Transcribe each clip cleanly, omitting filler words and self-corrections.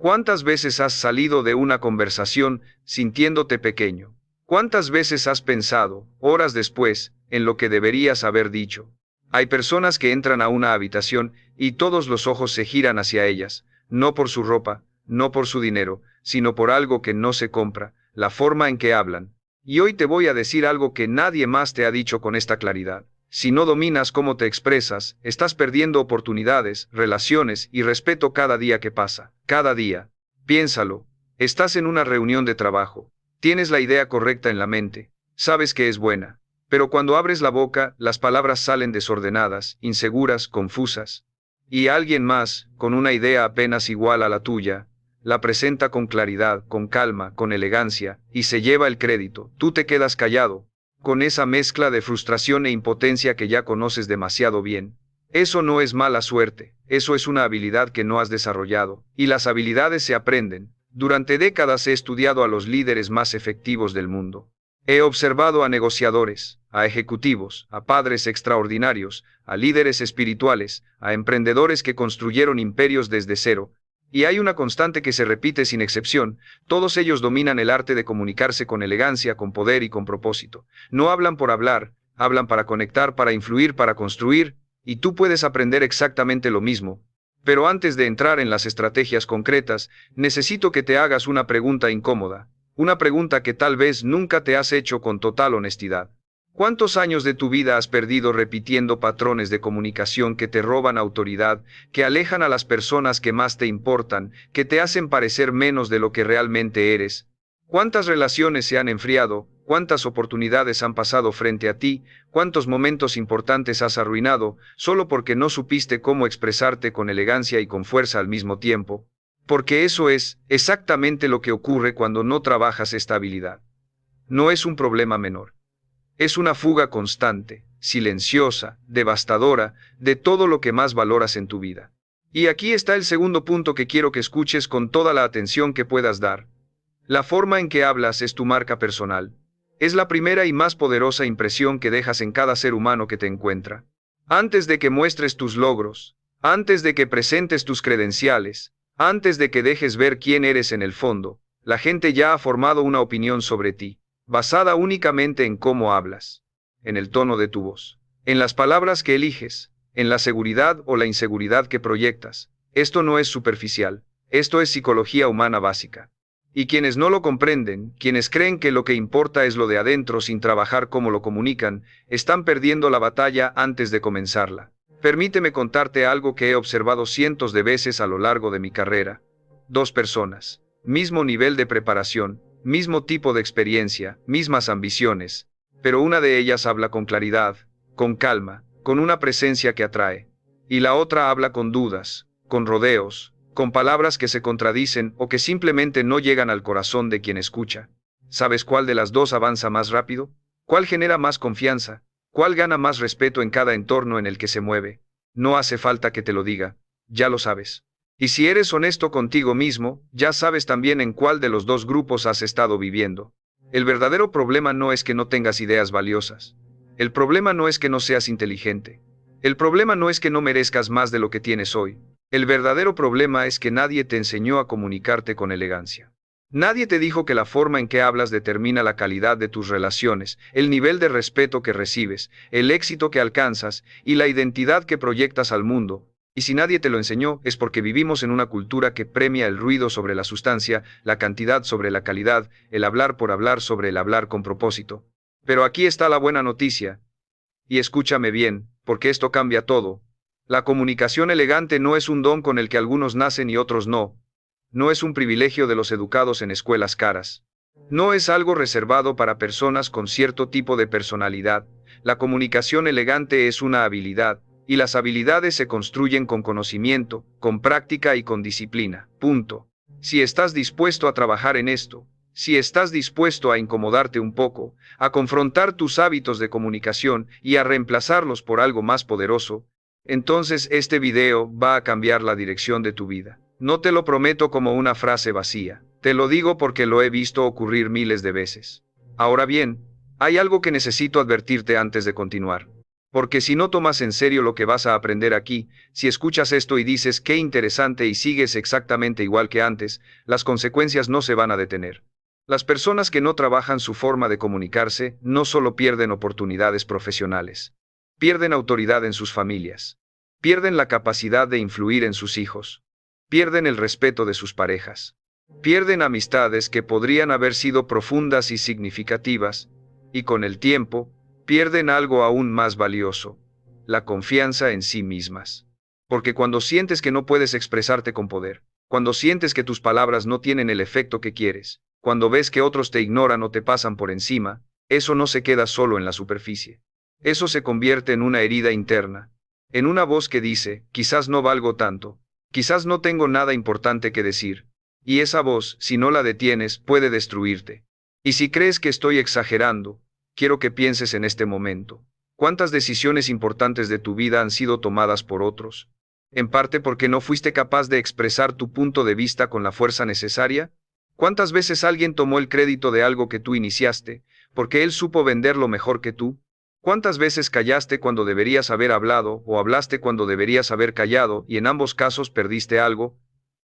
¿Cuántas veces has salido de una conversación sintiéndote pequeño? ¿Cuántas veces has pensado, horas después, en lo que deberías haber dicho? Hay personas que entran a una habitación y todos los ojos se giran hacia ellas, no por su ropa, no por su dinero, sino por algo que no se compra, la forma en que hablan. Y hoy te voy a decir algo que nadie más te ha dicho con esta claridad. Si no dominas cómo te expresas, estás perdiendo oportunidades, relaciones y respeto cada día que pasa. Cada día. Piénsalo. Estás en una reunión de trabajo. Tienes la idea correcta en la mente. Sabes que es buena. Pero cuando abres la boca, las palabras salen desordenadas, inseguras, confusas. Y alguien más, con una idea apenas igual a la tuya, la presenta con claridad, con calma, con elegancia, y se lleva el crédito. Tú te quedas callado, con esa mezcla de frustración e impotencia que ya conoces demasiado bien. Eso no es mala suerte, eso es una habilidad que no has desarrollado, y las habilidades se aprenden. Durante décadas he estudiado a los líderes más efectivos del mundo. He observado a negociadores, a ejecutivos, a padres extraordinarios, a líderes espirituales, a emprendedores que construyeron imperios desde cero. Y hay una constante que se repite sin excepción: todos ellos dominan el arte de comunicarse con elegancia, con poder y con propósito. No hablan por hablar, hablan para conectar, para influir, para construir, y tú puedes aprender exactamente lo mismo. Pero antes de entrar en las estrategias concretas, necesito que te hagas una pregunta incómoda, una pregunta que tal vez nunca te has hecho con total honestidad. ¿Cuántos años de tu vida has perdido repitiendo patrones de comunicación que te roban autoridad, que alejan a las personas que más te importan, que te hacen parecer menos de lo que realmente eres? ¿Cuántas relaciones se han enfriado? ¿Cuántas oportunidades han pasado frente a ti? ¿Cuántos momentos importantes has arruinado, solo porque no supiste cómo expresarte con elegancia y con fuerza al mismo tiempo? Porque eso es exactamente lo que ocurre cuando no trabajas esta habilidad. No es un problema menor. Es una fuga constante, silenciosa, devastadora, de todo lo que más valoras en tu vida. Y aquí está el segundo punto que quiero que escuches con toda la atención que puedas dar. La forma en que hablas es tu marca personal. Es la primera y más poderosa impresión que dejas en cada ser humano que te encuentra. Antes de que muestres tus logros, antes de que presentes tus credenciales, antes de que dejes ver quién eres en el fondo, la gente ya ha formado una opinión sobre ti, basada únicamente en cómo hablas, en el tono de tu voz, en las palabras que eliges, en la seguridad o la inseguridad que proyectas. Esto no es superficial, esto es psicología humana básica. Y quienes no lo comprenden, quienes creen que lo que importa es lo de adentro sin trabajar cómo lo comunican, están perdiendo la batalla antes de comenzarla. Permíteme contarte algo que he observado cientos de veces a lo largo de mi carrera. Dos personas, mismo nivel de preparación, mismo tipo de experiencia, mismas ambiciones, pero una de ellas habla con claridad, con calma, con una presencia que atrae, y la otra habla con dudas, con rodeos, con palabras que se contradicen o que simplemente no llegan al corazón de quien escucha. ¿Sabes cuál de las dos avanza más rápido? ¿Cuál genera más confianza? ¿Cuál gana más respeto en cada entorno en el que se mueve? No hace falta que te lo diga, ya lo sabes. Y si eres honesto contigo mismo, ya sabes también en cuál de los dos grupos has estado viviendo. El verdadero problema no es que no tengas ideas valiosas. El problema no es que no seas inteligente. El problema no es que no merezcas más de lo que tienes hoy. El verdadero problema es que nadie te enseñó a comunicarte con elegancia. Nadie te dijo que la forma en que hablas determina la calidad de tus relaciones, el nivel de respeto que recibes, el éxito que alcanzas y la identidad que proyectas al mundo. Y si nadie te lo enseñó, es porque vivimos en una cultura que premia el ruido sobre la sustancia, la cantidad sobre la calidad, el hablar por hablar sobre el hablar con propósito. Pero aquí está la buena noticia. Y escúchame bien, porque esto cambia todo. La comunicación elegante no es un don con el que algunos nacen y otros no. No es un privilegio de los educados en escuelas caras. No es algo reservado para personas con cierto tipo de personalidad. La comunicación elegante es una habilidad, y las habilidades se construyen con conocimiento, con práctica y con disciplina. Punto. Si estás dispuesto a trabajar en esto, si estás dispuesto a incomodarte un poco, a confrontar tus hábitos de comunicación y a reemplazarlos por algo más poderoso, entonces este video va a cambiar la dirección de tu vida. No te lo prometo como una frase vacía, te lo digo porque lo he visto ocurrir miles de veces. Ahora bien, hay algo que necesito advertirte antes de continuar. Porque si no tomas en serio lo que vas a aprender aquí, si escuchas esto y dices qué interesante y sigues exactamente igual que antes, las consecuencias no se van a detener. Las personas que no trabajan su forma de comunicarse no solo pierden oportunidades profesionales, pierden autoridad en sus familias, pierden la capacidad de influir en sus hijos, pierden el respeto de sus parejas, pierden amistades que podrían haber sido profundas y significativas, y con el tiempo, pierden algo aún más valioso, la confianza en sí mismas. Porque cuando sientes que no puedes expresarte con poder, cuando sientes que tus palabras no tienen el efecto que quieres, cuando ves que otros te ignoran o te pasan por encima, eso no se queda solo en la superficie. Eso se convierte en una herida interna, en una voz que dice, quizás no valgo tanto, quizás no tengo nada importante que decir, y esa voz, si no la detienes, puede destruirte. Y si crees que estoy exagerando, quiero que pienses en este momento. ¿Cuántas decisiones importantes de tu vida han sido tomadas por otros? En parte porque no fuiste capaz de expresar tu punto de vista con la fuerza necesaria. ¿Cuántas veces alguien tomó el crédito de algo que tú iniciaste, porque él supo venderlo mejor que tú? ¿Cuántas veces callaste cuando deberías haber hablado o hablaste cuando deberías haber callado y en ambos casos perdiste algo?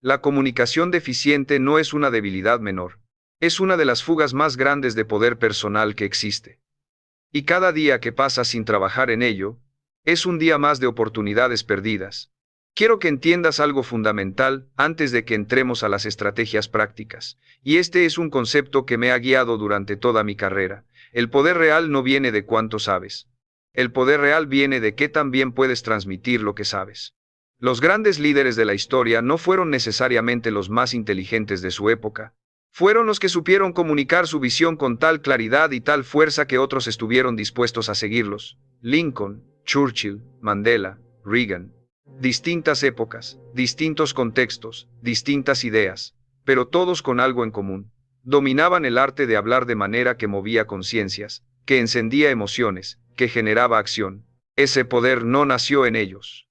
La comunicación deficiente no es una debilidad menor. Es una de las fugas más grandes de poder personal que existe. Y cada día que pasa sin trabajar en ello, es un día más de oportunidades perdidas. Quiero que entiendas algo fundamental antes de que entremos a las estrategias prácticas, y este es un concepto que me ha guiado durante toda mi carrera. El poder real no viene de cuánto sabes. El poder real viene de qué tan bien puedes transmitir lo que sabes. Los grandes líderes de la historia no fueron necesariamente los más inteligentes de su época. Fueron los que supieron comunicar su visión con tal claridad y tal fuerza que otros estuvieron dispuestos a seguirlos. Lincoln, Churchill, Mandela, Reagan. Distintas épocas, distintos contextos, distintas ideas, pero todos con algo en común. Dominaban el arte de hablar de manera que movía conciencias, que encendía emociones, que generaba acción. Ese poder no nació en ellos.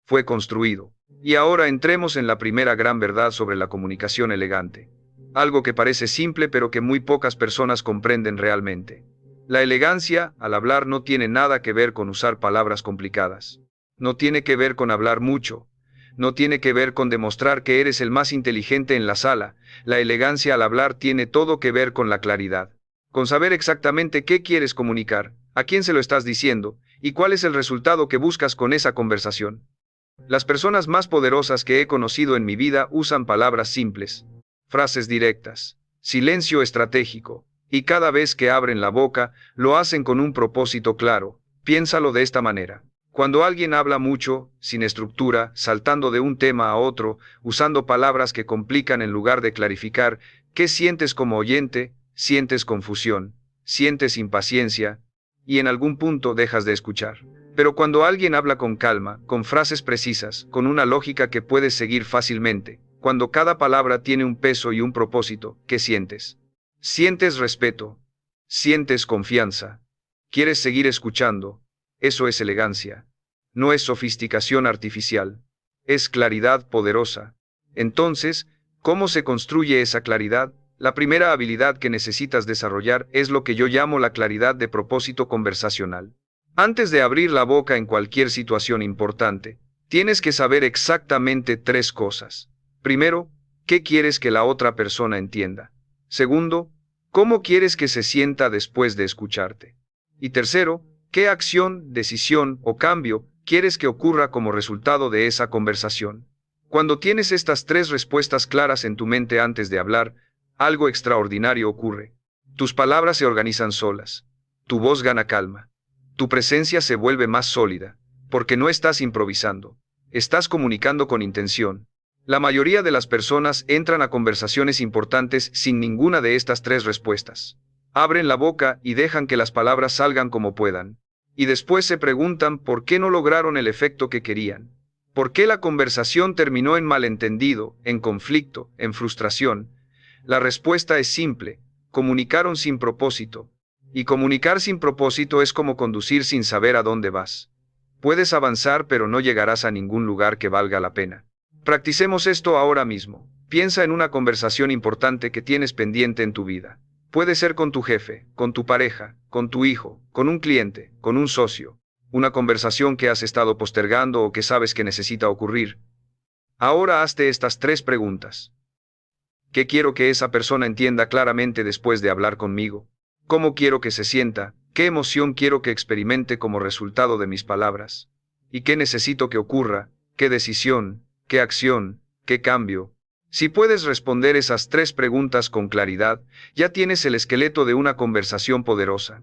Fue construido. Y ahora entremos en la primera gran verdad sobre la comunicación elegante. Algo que parece simple pero que muy pocas personas comprenden realmente. La elegancia, al hablar, no tiene nada que ver con usar palabras complicadas. No tiene que ver con hablar mucho. No tiene que ver con demostrar que eres el más inteligente en la sala. La elegancia al hablar tiene todo que ver con la claridad. Con saber exactamente qué quieres comunicar, a quién se lo estás diciendo, y cuál es el resultado que buscas con esa conversación. Las personas más poderosas que he conocido en mi vida usan palabras simples, frases directas, silencio estratégico, y cada vez que abren la boca, lo hacen con un propósito claro. Piénsalo de esta manera. Cuando alguien habla mucho, sin estructura, saltando de un tema a otro, usando palabras que complican en lugar de clarificar, ¿qué sientes como oyente? Sientes confusión, sientes impaciencia, y en algún punto dejas de escuchar. Pero cuando alguien habla con calma, con frases precisas, con una lógica que puedes seguir fácilmente, cuando cada palabra tiene un peso y un propósito, ¿qué sientes? Sientes respeto, sientes confianza, quieres seguir escuchando. Eso es elegancia. No es sofisticación artificial. Es claridad poderosa. Entonces, ¿cómo se construye esa claridad? La primera habilidad que necesitas desarrollar es lo que yo llamo la claridad de propósito conversacional. Antes de abrir la boca en cualquier situación importante, tienes que saber exactamente tres cosas. Primero, ¿qué quieres que la otra persona entienda? Segundo, ¿cómo quieres que se sienta después de escucharte? Y tercero, ¿qué acción, decisión o cambio quieres que ocurra como resultado de esa conversación? Cuando tienes estas tres respuestas claras en tu mente antes de hablar, algo extraordinario ocurre. Tus palabras se organizan solas. Tu voz gana calma. Tu presencia se vuelve más sólida, porque no estás improvisando. Estás comunicando con intención. La mayoría de las personas entran a conversaciones importantes sin ninguna de estas tres respuestas. Abren la boca y dejan que las palabras salgan como puedan. Y después se preguntan por qué no lograron el efecto que querían. ¿Por qué la conversación terminó en malentendido, en conflicto, en frustración? La respuesta es simple: comunicaron sin propósito. Y comunicar sin propósito es como conducir sin saber a dónde vas. Puedes avanzar pero no llegarás a ningún lugar que valga la pena. Practicemos esto ahora mismo. Piensa en una conversación importante que tienes pendiente en tu vida. Puede ser con tu jefe, con tu pareja, con tu hijo, con un cliente, con un socio. una conversación que has estado postergando o que sabes que necesita ocurrir. Ahora hazte estas 3 preguntas. ¿Qué quiero que esa persona entienda claramente después de hablar conmigo? ¿Cómo quiero que se sienta? ¿Qué emoción quiero que experimente como resultado de mis palabras? ¿Y qué necesito que ocurra? ¿Qué decisión? ¿Qué acción? ¿Qué cambio? Si puedes responder esas 3 preguntas con claridad, ya tienes el esqueleto de una conversación poderosa.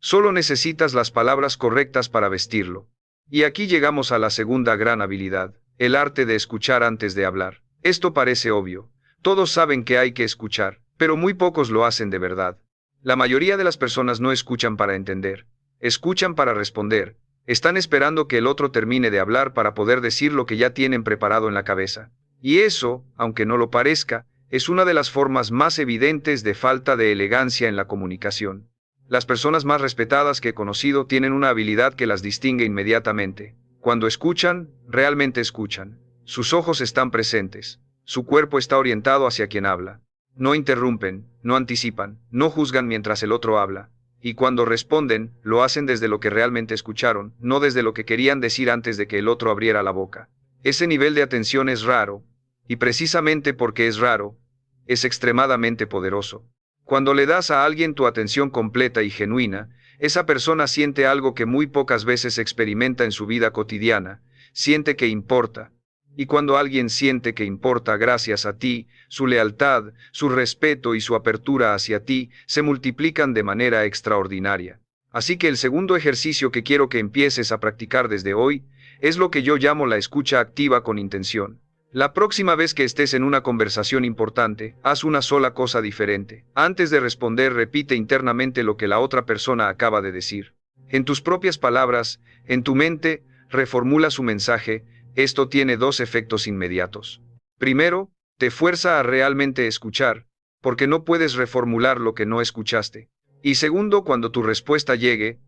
Solo necesitas las palabras correctas para vestirlo. Y aquí llegamos a la segunda gran habilidad, el arte de escuchar antes de hablar. Esto parece obvio. Todos saben que hay que escuchar, pero muy pocos lo hacen de verdad. La mayoría de las personas no escuchan para entender, escuchan para responder. Están esperando que el otro termine de hablar para poder decir lo que ya tienen preparado en la cabeza. Y eso, aunque no lo parezca, es una de las formas más evidentes de falta de elegancia en la comunicación. Las personas más respetadas que he conocido tienen una habilidad que las distingue inmediatamente. Cuando escuchan, realmente escuchan. Sus ojos están presentes. Su cuerpo está orientado hacia quien habla. No interrumpen, no anticipan, no juzgan mientras el otro habla. Y cuando responden, lo hacen desde lo que realmente escucharon, no desde lo que querían decir antes de que el otro abriera la boca. Ese nivel de atención es raro, y precisamente porque es raro, es extremadamente poderoso. Cuando le das a alguien tu atención completa y genuina, esa persona siente algo que muy pocas veces experimenta en su vida cotidiana, siente que importa. Y cuando alguien siente que importa gracias a ti, su lealtad, su respeto y su apertura hacia ti se multiplican de manera extraordinaria. Así que el segundo ejercicio que quiero que empieces a practicar desde hoy es lo que yo llamo la escucha activa con intención. La próxima vez que estés en una conversación importante, haz una sola cosa diferente. Antes de responder, repite internamente lo que la otra persona acaba de decir. En tus propias palabras, en tu mente, reformula su mensaje. Esto tiene 2 efectos inmediatos. Primero, te fuerza a realmente escuchar, porque no puedes reformular lo que no escuchaste. Y segundo, cuando tu respuesta llegue,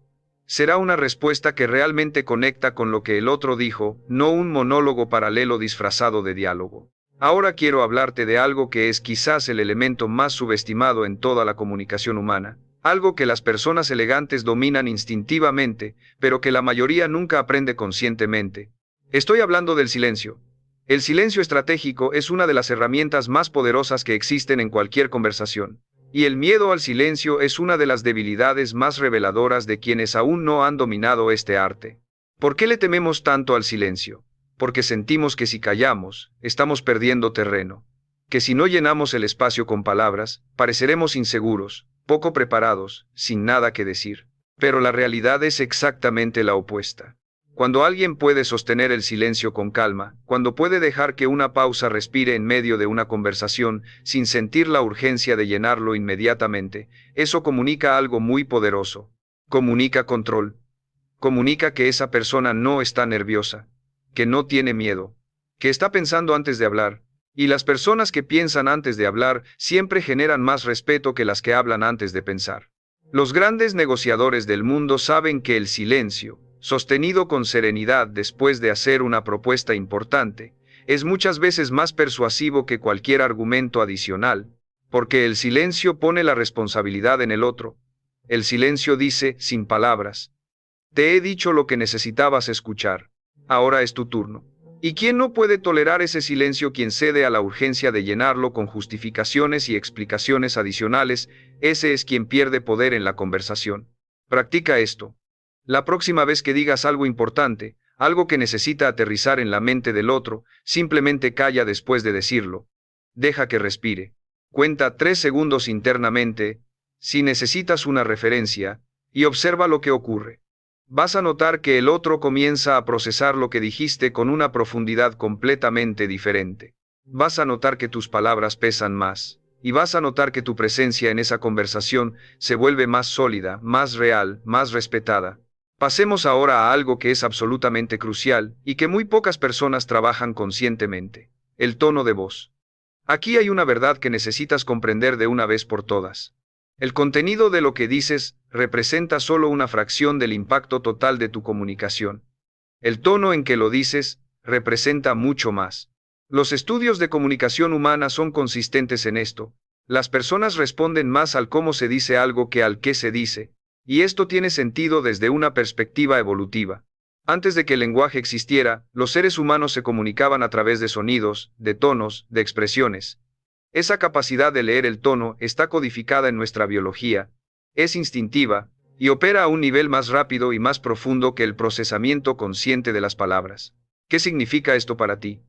será una respuesta que realmente conecta con lo que el otro dijo, no un monólogo paralelo disfrazado de diálogo. Ahora quiero hablarte de algo que es quizás el elemento más subestimado en toda la comunicación humana, algo que las personas elegantes dominan instintivamente, pero que la mayoría nunca aprende conscientemente. Estoy hablando del silencio. El silencio estratégico es una de las herramientas más poderosas que existen en cualquier conversación. Y el miedo al silencio es una de las debilidades más reveladoras de quienes aún no han dominado este arte. ¿Por qué le tememos tanto al silencio? Porque sentimos que si callamos, estamos perdiendo terreno. Que si no llenamos el espacio con palabras, pareceremos inseguros, poco preparados, sin nada que decir. Pero la realidad es exactamente la opuesta. Cuando alguien puede sostener el silencio con calma, cuando puede dejar que una pausa respire en medio de una conversación, sin sentir la urgencia de llenarlo inmediatamente, eso comunica algo muy poderoso. Comunica control. Comunica que esa persona no está nerviosa, que no tiene miedo, que está pensando antes de hablar. Y las personas que piensan antes de hablar siempre generan más respeto que las que hablan antes de pensar. Los grandes negociadores del mundo saben que el silencio, sostenido con serenidad después de hacer una propuesta importante, es muchas veces más persuasivo que cualquier argumento adicional, porque el silencio pone la responsabilidad en el otro. El silencio dice, sin palabras: te he dicho lo que necesitabas escuchar, ahora es tu turno. ¿Y quién no puede tolerar ese silencio? Quien cede a la urgencia de llenarlo con justificaciones y explicaciones adicionales, ese es quien pierde poder en la conversación. Practica esto. La próxima vez que digas algo importante, algo que necesita aterrizar en la mente del otro, simplemente calla después de decirlo. Deja que respire. Cuenta 3 segundos internamente, si necesitas una referencia, y observa lo que ocurre. Vas a notar que el otro comienza a procesar lo que dijiste con una profundidad completamente diferente. Vas a notar que tus palabras pesan más, y vas a notar que tu presencia en esa conversación se vuelve más sólida, más real, más respetada. Pasemos ahora a algo que es absolutamente crucial y que muy pocas personas trabajan conscientemente: el tono de voz. Aquí hay una verdad que necesitas comprender de una vez por todas. El contenido de lo que dices representa solo una fracción del impacto total de tu comunicación. El tono en que lo dices representa mucho más. Los estudios de comunicación humana son consistentes en esto. Las personas responden más al cómo se dice algo que al qué se dice. Y esto tiene sentido desde una perspectiva evolutiva. Antes de que el lenguaje existiera, los seres humanos se comunicaban a través de sonidos, de tonos, de expresiones. Esa capacidad de leer el tono está codificada en nuestra biología, es instintiva, y opera a un nivel más rápido y más profundo que el procesamiento consciente de las palabras. ¿Qué significa esto para ti?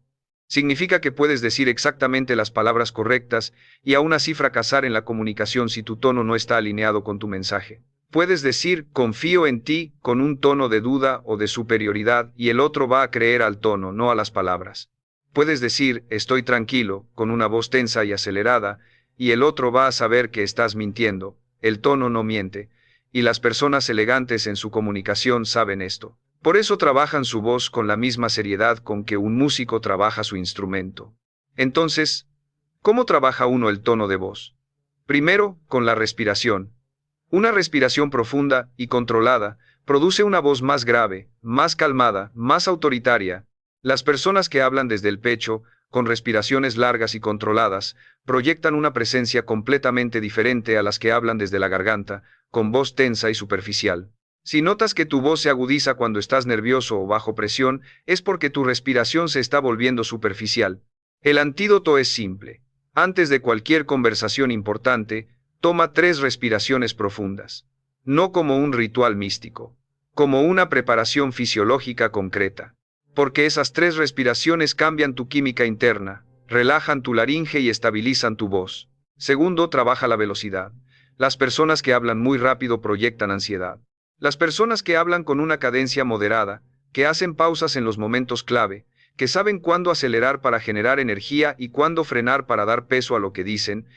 Significa que puedes decir exactamente las palabras correctas y aún así fracasar en la comunicación si tu tono no está alineado con tu mensaje. Puedes decir confío en ti con un tono de duda o de superioridad y el otro va a creer al tono, no a las palabras. Puedes decir estoy tranquilo con una voz tensa y acelerada y el otro va a saber que estás mintiendo. El tono no miente, y las personas elegantes en su comunicación saben esto. Por eso trabajan su voz con la misma seriedad con que un músico trabaja su instrumento. Entonces, ¿cómo trabaja uno el tono de voz? Primero, con la respiración. Una respiración profunda y controlada produce una voz más grave, más calmada, más autoritaria. Las personas que hablan desde el pecho, con respiraciones largas y controladas, proyectan una presencia completamente diferente a las que hablan desde la garganta, con voz tensa y superficial. Si notas que tu voz se agudiza cuando estás nervioso o bajo presión, es porque tu respiración se está volviendo superficial. El antídoto es simple. Antes de cualquier conversación importante, toma 3 respiraciones profundas. No como un ritual místico, como una preparación fisiológica concreta. Porque esas 3 respiraciones cambian tu química interna, relajan tu laringe y estabilizan tu voz. Segundo, trabaja la velocidad. Las personas que hablan muy rápido proyectan ansiedad. Las personas que hablan con una cadencia moderada, que hacen pausas en los momentos clave, que saben cuándo acelerar para generar energía y cuándo frenar para dar peso a lo que dicen,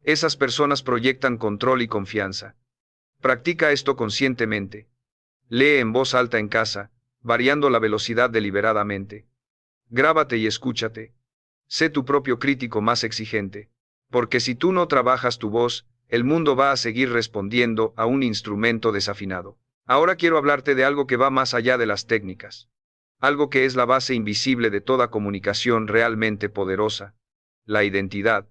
esas personas proyectan control y confianza. Practica esto conscientemente. Lee en voz alta en casa, variando la velocidad deliberadamente. Grábate y escúchate. Sé tu propio crítico más exigente. Porque si tú no trabajas tu voz, el mundo va a seguir respondiendo a un instrumento desafinado. Ahora quiero hablarte de algo que va más allá de las técnicas. Algo que es la base invisible de toda comunicación realmente poderosa. La identidad.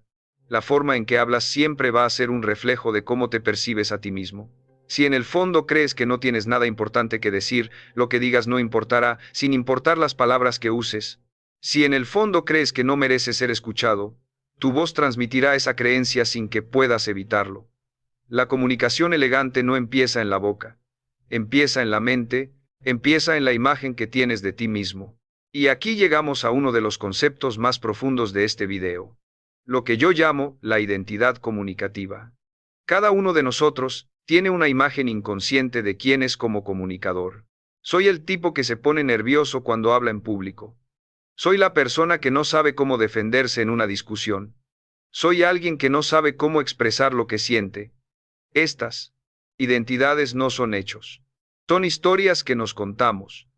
La forma en que hablas siempre va a ser un reflejo de cómo te percibes a ti mismo. Si en el fondo crees que no tienes nada importante que decir, lo que digas no importará, sin importar las palabras que uses. Si en el fondo crees que no mereces ser escuchado, tu voz transmitirá esa creencia sin que puedas evitarlo. La comunicación elegante no empieza en la boca. Empieza en la mente, empieza en la imagen que tienes de ti mismo. Y aquí llegamos a uno de los conceptos más profundos de este video. Lo que yo llamo la identidad comunicativa. Cada uno de nosotros tiene una imagen inconsciente de quién es como comunicador. Soy el tipo que se pone nervioso cuando habla en público. Soy la persona que no sabe cómo defenderse en una discusión. Soy alguien que no sabe cómo expresar lo que siente. Estas identidades no son hechos. Son historias que nos contamos.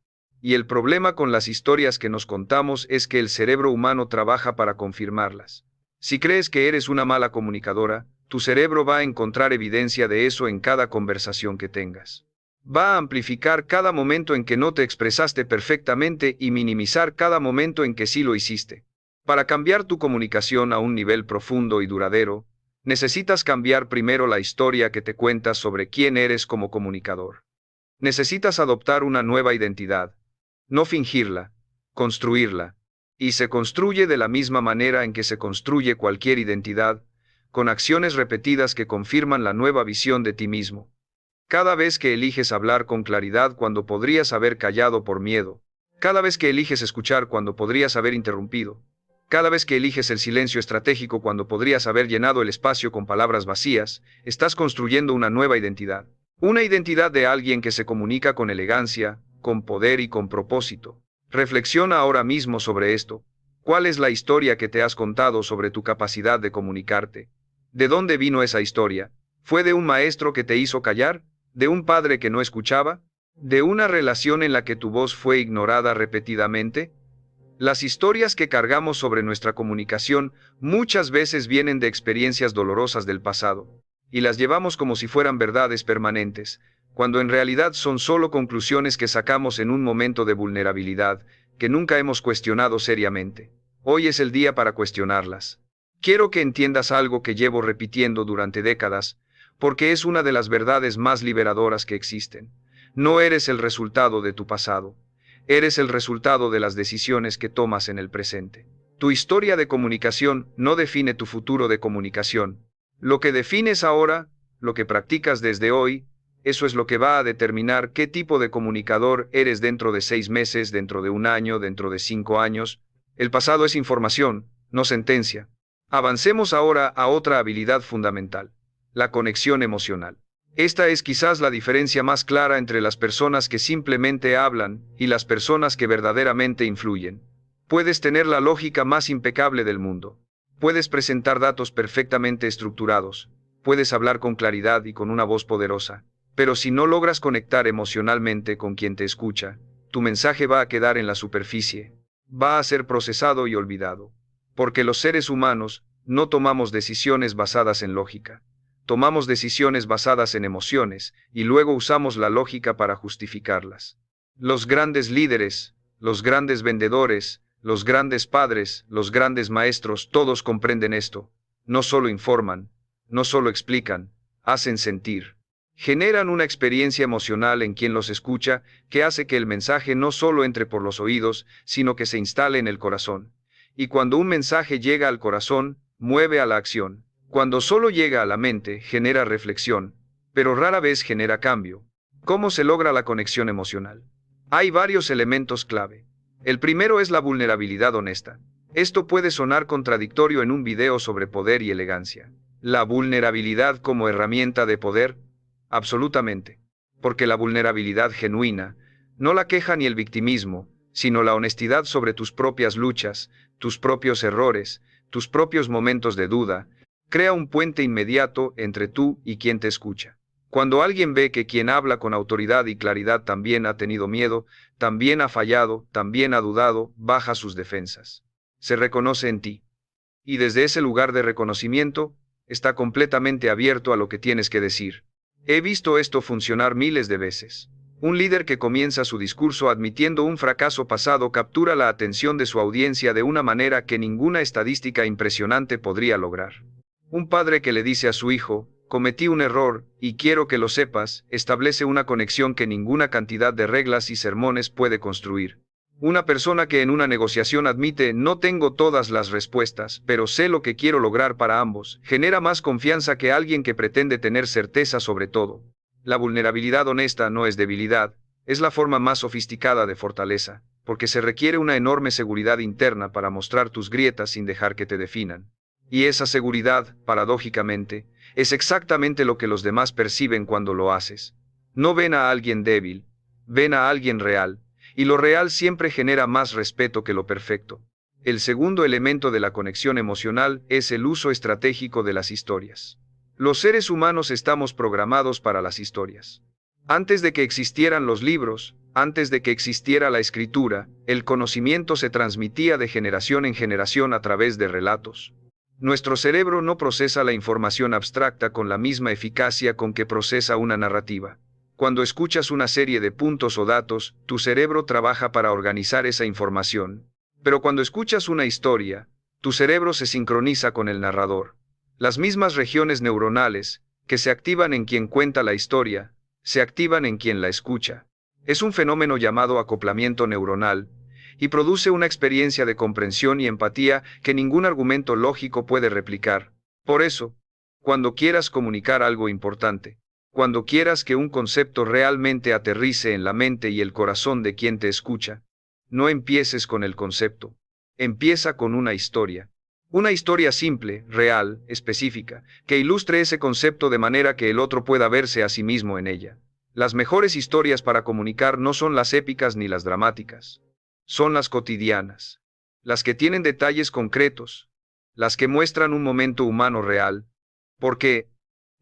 Y el problema con las historias que nos contamos es que el cerebro humano trabaja para confirmarlas. Si crees que eres una mala comunicadora, tu cerebro va a encontrar evidencia de eso en cada conversación que tengas. Va a amplificar cada momento en que no te expresaste perfectamente y minimizar cada momento en que sí lo hiciste. Para cambiar tu comunicación a un nivel profundo y duradero, necesitas cambiar primero la historia que te cuentas sobre quién eres como comunicador. Necesitas adoptar una nueva identidad, no fingirla, construirla. Y se construye de la misma manera en que se construye cualquier identidad, con acciones repetidas que confirman la nueva visión de ti mismo. Cada vez que eliges hablar con claridad cuando podrías haber callado por miedo, cada vez que eliges escuchar cuando podrías haber interrumpido, cada vez que eliges el silencio estratégico cuando podrías haber llenado el espacio con palabras vacías, estás construyendo una nueva identidad. Una identidad de alguien que se comunica con elegancia, con poder y con propósito. Reflexiona ahora mismo sobre esto. ¿Cuál es la historia que te has contado sobre tu capacidad de comunicarte? ¿De dónde vino esa historia? ¿Fue de un maestro que te hizo callar? ¿De un padre que no escuchaba? ¿De una relación en la que tu voz fue ignorada repetidamente? Las historias que cargamos sobre nuestra comunicación muchas veces vienen de experiencias dolorosas del pasado, y las llevamos como si fueran verdades permanentes, cuando en realidad son solo conclusiones que sacamos en un momento de vulnerabilidad, que nunca hemos cuestionado seriamente. Hoy es el día para cuestionarlas. Quiero que entiendas algo que llevo repitiendo durante décadas. porque es una de las verdades más liberadoras que existen. No eres el resultado de tu pasado, eres el resultado de las decisiones que tomas en el presente. Tu historia de comunicación no define tu futuro de comunicación. Lo que defines ahora, lo que practicas desde hoy, eso es lo que va a determinar qué tipo de comunicador eres dentro de 6 meses, dentro de un año, dentro de 5 años. El pasado es información, no sentencia. Avancemos ahora a otra habilidad fundamental, la conexión emocional. Esta es quizás la diferencia más clara entre las personas que simplemente hablan y las personas que verdaderamente influyen. Puedes tener la lógica más impecable del mundo. Puedes presentar datos perfectamente estructurados. Puedes hablar con claridad y con una voz poderosa. Pero si no logras conectar emocionalmente con quien te escucha, tu mensaje va a quedar en la superficie. Va a ser procesado y olvidado. Porque los seres humanos no tomamos decisiones basadas en lógica. Tomamos decisiones basadas en emociones y luego usamos la lógica para justificarlas. Los grandes líderes, los grandes vendedores, los grandes padres, los grandes maestros, todos comprenden esto. No solo informan, no solo explican, hacen sentir. Generan una experiencia emocional en quien los escucha que hace que el mensaje no solo entre por los oídos, sino que se instale en el corazón. Y cuando un mensaje llega al corazón, mueve a la acción. Cuando solo llega a la mente, genera reflexión, pero rara vez genera cambio. ¿Cómo se logra la conexión emocional? Hay varios elementos clave. El primero es la vulnerabilidad honesta. Esto puede sonar contradictorio en un video sobre poder y elegancia. ¿La vulnerabilidad como herramienta de poder? Absolutamente. Porque la vulnerabilidad genuina, no la queja ni el victimismo, sino la honestidad sobre tus propias luchas, tus propios errores, tus propios momentos de duda, crea un puente inmediato entre tú y quien te escucha. Cuando alguien ve que quien habla con autoridad y claridad también ha tenido miedo, también ha fallado, también ha dudado, baja sus defensas. Se reconoce en ti. Y desde ese lugar de reconocimiento, está completamente abierto a lo que tienes que decir. He visto esto funcionar miles de veces. Un líder que comienza su discurso admitiendo un fracaso pasado captura la atención de su audiencia de una manera que ninguna estadística impresionante podría lograr. Un padre que le dice a su hijo, cometí un error, y quiero que lo sepas, establece una conexión que ninguna cantidad de reglas y sermones puede construir. Una persona que en una negociación admite, no tengo todas las respuestas, pero sé lo que quiero lograr para ambos, genera más confianza que alguien que pretende tener certeza sobre todo. La vulnerabilidad honesta no es debilidad, es la forma más sofisticada de fortaleza, porque se requiere una enorme seguridad interna para mostrar tus grietas sin dejar que te definan. Y esa seguridad, paradójicamente, es exactamente lo que los demás perciben cuando lo haces. No ven a alguien débil, ven a alguien real, y lo real siempre genera más respeto que lo perfecto. El segundo elemento de la conexión emocional es el uso estratégico de las historias. Los seres humanos estamos programados para las historias. Antes de que existieran los libros, antes de que existiera la escritura, el conocimiento se transmitía de generación en generación a través de relatos. Nuestro cerebro no procesa la información abstracta con la misma eficacia con que procesa una narrativa. Cuando escuchas una serie de puntos o datos, tu cerebro trabaja para organizar esa información. Pero cuando escuchas una historia, tu cerebro se sincroniza con el narrador. Las mismas regiones neuronales, que se activan en quien cuenta la historia, se activan en quien la escucha. Es un fenómeno llamado acoplamiento neuronal, y produce una experiencia de comprensión y empatía que ningún argumento lógico puede replicar. Por eso, cuando quieras comunicar algo importante, cuando quieras que un concepto realmente aterrice en la mente y el corazón de quien te escucha, no empieces con el concepto. Empieza con una historia. Una historia simple, real, específica, que ilustre ese concepto de manera que el otro pueda verse a sí mismo en ella. Las mejores historias para comunicar no son las épicas ni las dramáticas. Son las cotidianas. Las que tienen detalles concretos. Las que muestran un momento humano real. Porque,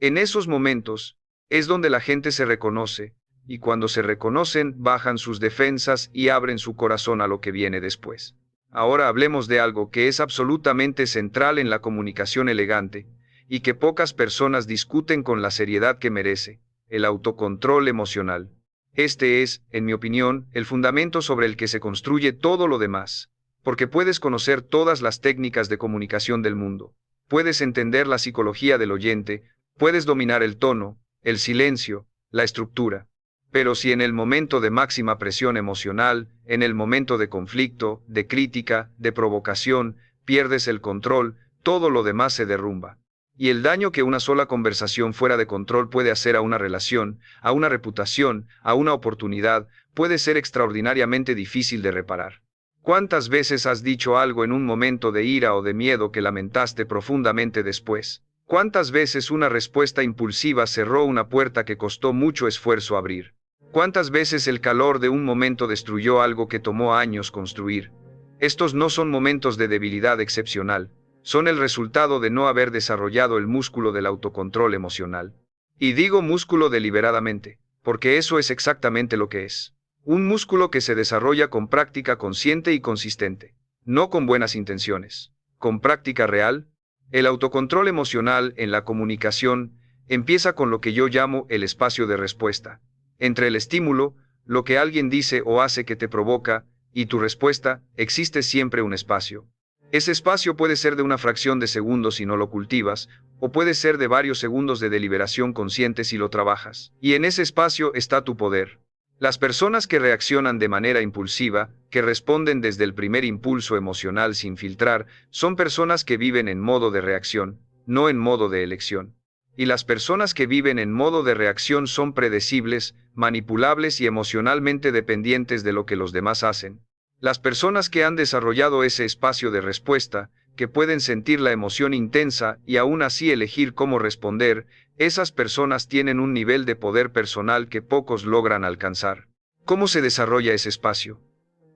en esos momentos, es donde la gente se reconoce, y cuando se reconocen, bajan sus defensas y abren su corazón a lo que viene después. Ahora hablemos de algo que es absolutamente central en la comunicación elegante, y que pocas personas discuten con la seriedad que merece, el autocontrol emocional. Este es, en mi opinión, el fundamento sobre el que se construye todo lo demás, porque puedes conocer todas las técnicas de comunicación del mundo, puedes entender la psicología del oyente, Puedes dominar el tono, el silencio, la estructura. Pero si en el momento de máxima presión emocional, en el momento de conflicto, de crítica, de provocación, pierdes el control, todo lo demás se derrumba. Y el daño que una sola conversación fuera de control puede hacer a una relación, a una reputación, a una oportunidad, puede ser extraordinariamente difícil de reparar. ¿Cuántas veces has dicho algo en un momento de ira o de miedo que lamentaste profundamente después? ¿Cuántas veces una respuesta impulsiva cerró una puerta que costó mucho esfuerzo abrir? ¿Cuántas veces el calor de un momento destruyó algo que tomó años construir? Estos no son momentos de debilidad excepcional, son el resultado de no haber desarrollado el músculo del autocontrol emocional. Y digo músculo deliberadamente, porque eso es exactamente lo que es. Un músculo que se desarrolla con práctica consciente y consistente, no con buenas intenciones, con práctica real. El autocontrol emocional en la comunicación empieza con lo que yo llamo el espacio de respuesta. Entre el estímulo, lo que alguien dice o hace que te provoca, y tu respuesta, existe siempre un espacio. Ese espacio puede ser de una fracción de segundo si no lo cultivas, o puede ser de varios segundos de deliberación consciente si lo trabajas. Y en ese espacio está tu poder. Las personas que reaccionan de manera impulsiva, que responden desde el primer impulso emocional sin filtrar, son personas que viven en modo de reacción, no en modo de elección. Y las personas que viven en modo de reacción son predecibles, manipulables y emocionalmente dependientes de lo que los demás hacen. Las personas que han desarrollado ese espacio de respuesta, que pueden sentir la emoción intensa y aún así elegir cómo responder, esas personas tienen un nivel de poder personal que pocos logran alcanzar. ¿Cómo se desarrolla ese espacio?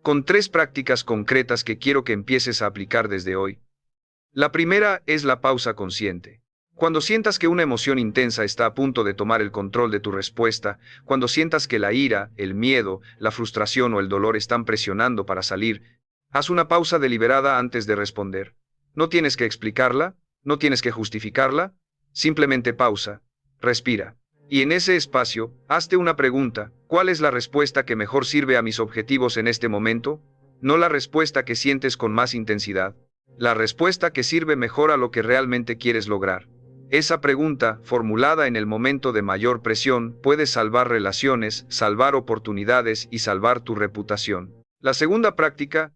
Con 3 prácticas concretas que quiero que empieces a aplicar desde hoy. La primera es la pausa consciente. Cuando sientas que una emoción intensa está a punto de tomar el control de tu respuesta, cuando sientas que la ira, el miedo, la frustración o el dolor están presionando para salir, haz una pausa deliberada antes de responder. No tienes que explicarla, no tienes que justificarla, simplemente pausa, respira. Y en ese espacio, hazte una pregunta: ¿cuál es la respuesta que mejor sirve a mis objetivos en este momento? No la respuesta que sientes con más intensidad, la respuesta que sirve mejor a lo que realmente quieres lograr. Esa pregunta, formulada en el momento de mayor presión, puede salvar relaciones, salvar oportunidades y salvar tu reputación. La segunda práctica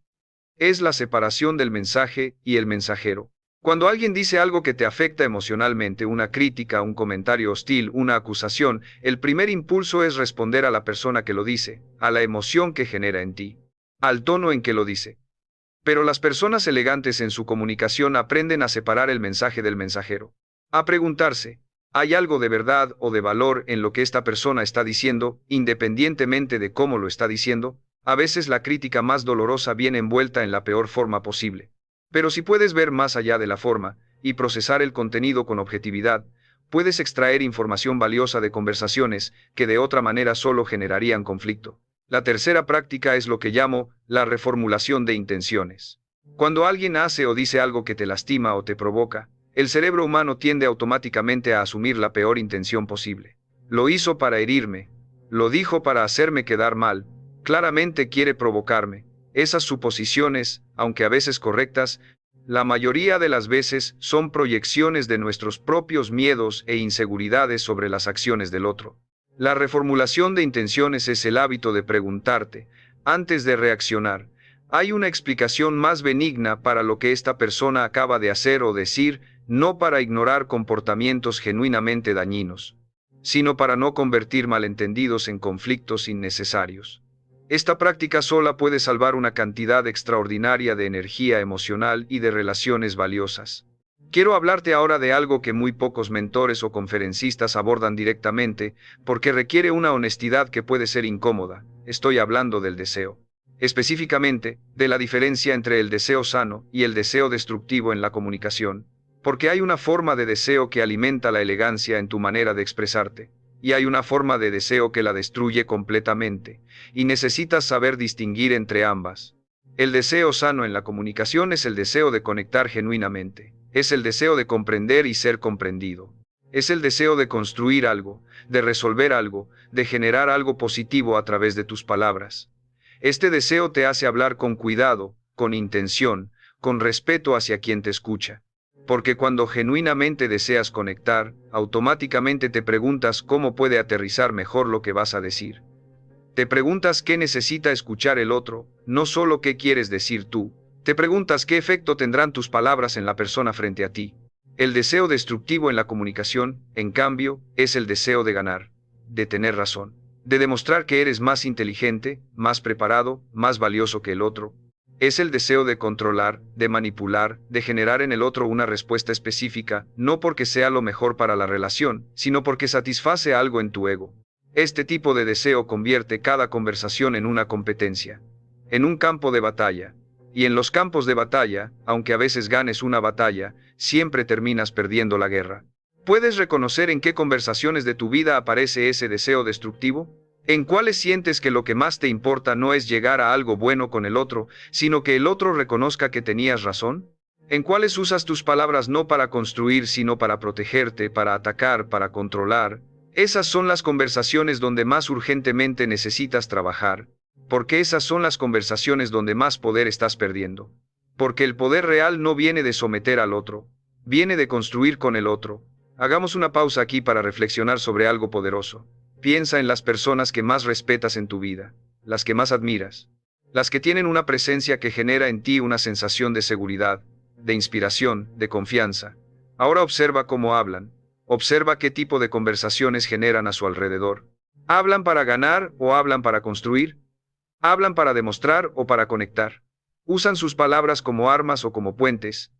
es la separación del mensaje y el mensajero. Cuando alguien dice algo que te afecta emocionalmente, una crítica, un comentario hostil, una acusación, el primer impulso es responder a la persona que lo dice, a la emoción que genera en ti, al tono en que lo dice. Pero las personas elegantes en su comunicación aprenden a separar el mensaje del mensajero. A preguntarse: ¿hay algo de verdad o de valor en lo que esta persona está diciendo, independientemente de cómo lo está diciendo? A veces la crítica más dolorosa viene envuelta en la peor forma posible. Pero si puedes ver más allá de la forma, y procesar el contenido con objetividad, puedes extraer información valiosa de conversaciones que de otra manera solo generarían conflicto. La tercera práctica es lo que llamo la reformulación de intenciones. Cuando alguien hace o dice algo que te lastima o te provoca, el cerebro humano tiende automáticamente a asumir la peor intención posible. Lo hizo para herirme, lo dijo para hacerme quedar mal, claramente quiere provocarme. Esas suposiciones, aunque a veces correctas, la mayoría de las veces son proyecciones de nuestros propios miedos e inseguridades sobre las acciones del otro. La reformulación de intenciones es el hábito de preguntarte, antes de reaccionar: ¿hay una explicación más benigna para lo que esta persona acaba de hacer o decir? No para ignorar comportamientos genuinamente dañinos, sino para no convertir malentendidos en conflictos innecesarios. Esta práctica sola puede salvar una cantidad extraordinaria de energía emocional y de relaciones valiosas. Quiero hablarte ahora de algo que muy pocos mentores o conferencistas abordan directamente, porque requiere una honestidad que puede ser incómoda. Estoy hablando del deseo. Específicamente, de la diferencia entre el deseo sano y el deseo destructivo en la comunicación. Porque hay una forma de deseo que alimenta la elegancia en tu manera de expresarte, y hay una forma de deseo que la destruye completamente, y necesitas saber distinguir entre ambas. El deseo sano en la comunicación es el deseo de conectar genuinamente, es el deseo de comprender y ser comprendido. Es el deseo de construir algo, de resolver algo, de generar algo positivo a través de tus palabras. Este deseo te hace hablar con cuidado, con intención, con respeto hacia quien te escucha. Porque cuando genuinamente deseas conectar, automáticamente te preguntas cómo puede aterrizar mejor lo que vas a decir. Te preguntas qué necesita escuchar el otro, no solo qué quieres decir tú. Te preguntas qué efecto tendrán tus palabras en la persona frente a ti. El deseo destructivo en la comunicación, en cambio, es el deseo de ganar, de tener razón, de demostrar que eres más inteligente, más preparado, más valioso que el otro. Es el deseo de controlar, de manipular, de generar en el otro una respuesta específica, no porque sea lo mejor para la relación, sino porque satisface algo en tu ego. Este tipo de deseo convierte cada conversación en una competencia, en un campo de batalla. Y en los campos de batalla, aunque a veces ganes una batalla, siempre terminas perdiendo la guerra. ¿Puedes reconocer en qué conversaciones de tu vida aparece ese deseo destructivo? ¿En cuáles sientes que lo que más te importa no es llegar a algo bueno con el otro, sino que el otro reconozca que tenías razón? ¿En cuáles usas tus palabras no para construir, sino para protegerte, para atacar, para controlar? Esas son las conversaciones donde más urgentemente necesitas trabajar. Porque esas son las conversaciones donde más poder estás perdiendo. Porque el poder real no viene de someter al otro, viene de construir con el otro. Hagamos una pausa aquí para reflexionar sobre algo poderoso. Piensa en las personas que más respetas en tu vida, las que más admiras, las que tienen una presencia que genera en ti una sensación de seguridad, de inspiración, de confianza. Ahora observa cómo hablan, observa qué tipo de conversaciones generan a su alrededor. ¿Hablan para ganar o hablan para construir? ¿Hablan para demostrar o para conectar? ¿Usan sus palabras como armas o como puentes?